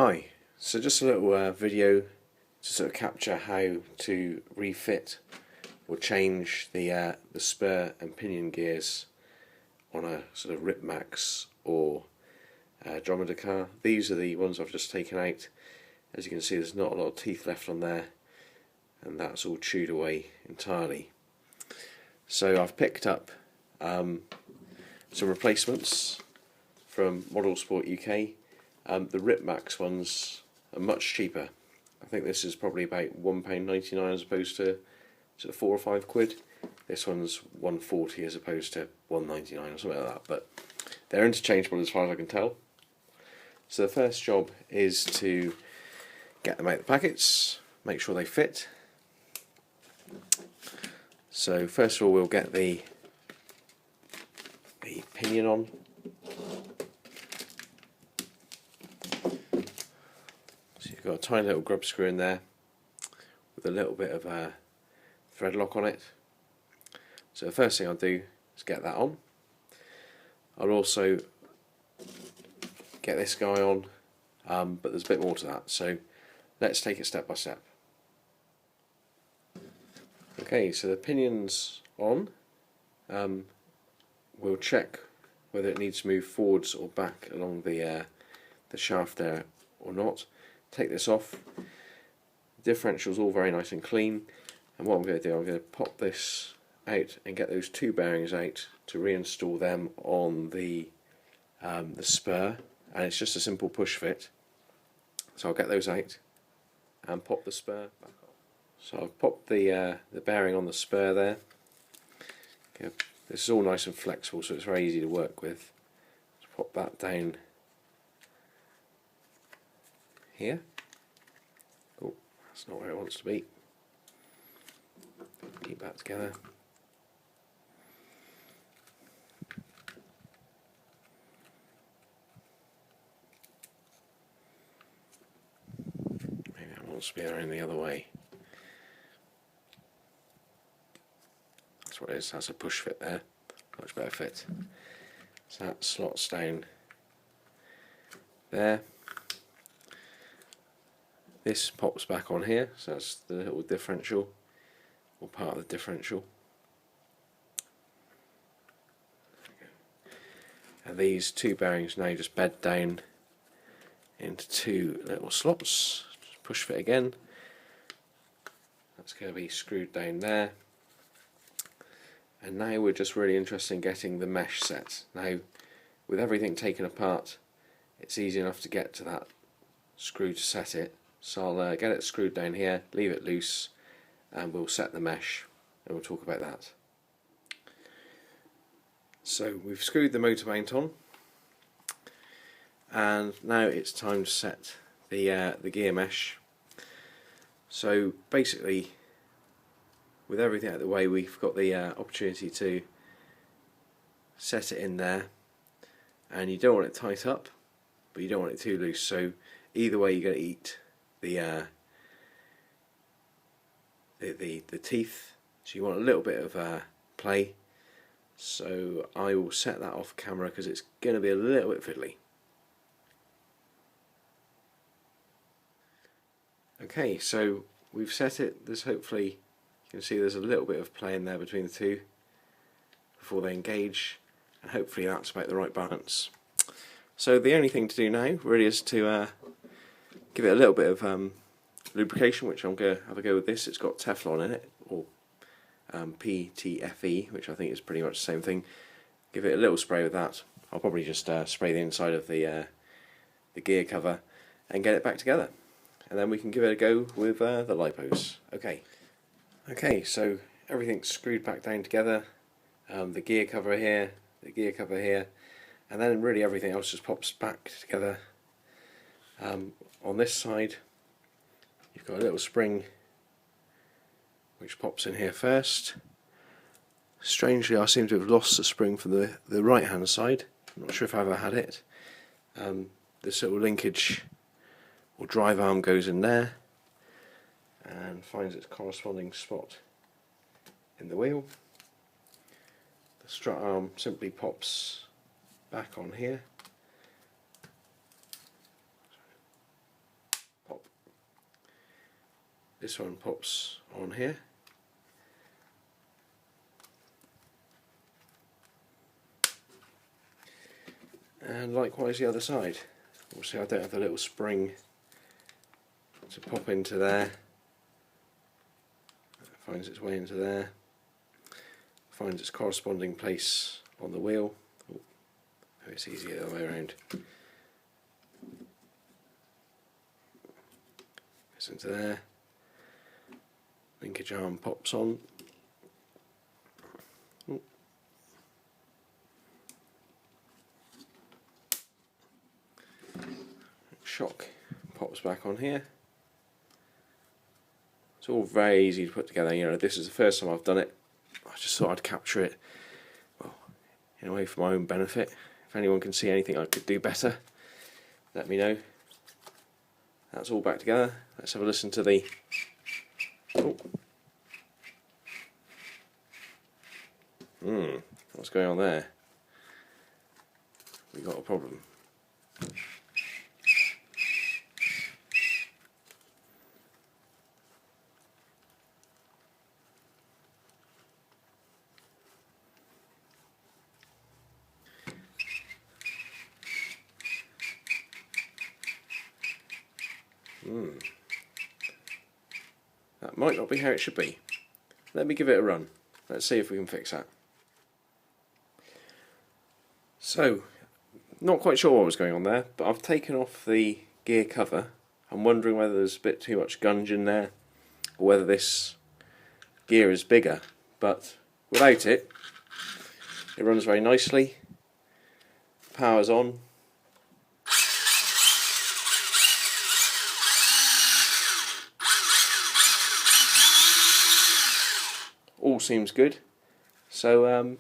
Hi, so just a little video to sort of capture how to refit or change the spur and pinion gears on a sort of RIPMAX or DROMIDA car. These are the ones I've just taken out. As you can see, there's not a lot of teeth left on there, and that's all chewed away entirely. So I've picked up some replacements from Model Sport UK. The RIPMAX ones are much cheaper. I think this is probably about £1.99 as opposed to sort of £4 or £5. This one's £1.40 as opposed to £1.99 or something like that. But they're interchangeable as far as I can tell. So the first job is to get them out of the packets, make sure they fit. So first of all, we'll get the pinion on. So you've got a tiny little grub screw in there with a little bit of a thread lock on it. So the first thing I'll do is get that on. I'll also get this guy on, but there's a bit more to that, so let's take it step by step. Okay, so the pinion's on. We'll check whether it needs to move forwards or back along the shaft there or not. Take this off. The differential's all very nice and clean, and what I'm going to do, I'm going to pop this out and get those two bearings out to reinstall them on the spur, and it's just a simple push fit. So I'll get those out and pop the spur back on. So I've popped the bearing on the spur there. Okay. This is all nice and flexible, so it's very easy to work with. Just pop that down here. Oh, that's not where it wants to be. Keep that together. Maybe that wants to be around the other way. That's what it is, that's a push fit there. Much better fit. So that slots down there. This pops back on here, so that's the little differential, or part of the differential. And these two bearings now just bed down into two little slots. Just push fit again. That's going to be screwed down there. And now we're just really interested in getting the mesh set. Now, with everything taken apart, it's easy enough to get to that screw to set it. So I'll get it screwed down here, leave it loose, and we'll set the mesh, and we'll talk about that. So we've screwed the motor mount on, and now it's time to set the gear mesh. So basically, with everything out of the way, we've got the opportunity to set it in there, and you don't want it tight up, but you don't want it too loose. So either way, you're going to eat the teeth, so you want a little bit of play. So I will set that off camera because it's going to be a little bit fiddly. Okay, so we've set it. There's hopefully, you can see there's a little bit of play in there between the two before they engage, and hopefully that's about the right balance. So the only thing to do now really is to give it a little bit of lubrication, which I'm going to have a go with this. It's got Teflon in it, or PTFE, which I think is pretty much the same thing. Give it a little spray with that. I'll probably just spray the inside of the gear cover and get it back together, and then we can give it a go with the lipos. Okay, so everything's screwed back down together. The gear cover here, the gear cover here, and then really everything else just pops back together. On this side, you've got a little spring which pops in here first. Strangely, I seem to have lost the spring from the right hand side. I'm not sure if I ever had it. This little linkage or drive arm goes in there and finds its corresponding spot in the wheel. The strut arm simply pops back on here. this one pops on here. And likewise the other side. Obviously I don't have the little spring to pop into there. It finds its way into there. Finds its corresponding place on the wheel. Oh, it's easier the other way around. Goes into there. Linkage arm pops on. Oh. Shock pops back on here. It's all very easy to put together. You know, this is the first time I've done it. I just thought I'd capture it, well, in a way for my own benefit. If anyone can see anything I could do better, let me know. That's all back together. Let's have a listen to the... Oh. What's going on there? We got a problem. That might not be how it should be. Let me give it a run. Let's see if we can fix that. So, not quite sure what was going on there, but I've taken off the gear cover. I'm wondering whether there's a bit too much gunge in there, or whether this gear is bigger. But without it, it runs very nicely. Power's on. All seems good, so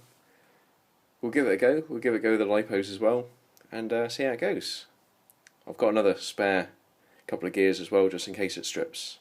we'll give it a go. We'll give it a go with the lipos as well, and see how it goes. I've got another spare couple of gears as well, just in case it strips.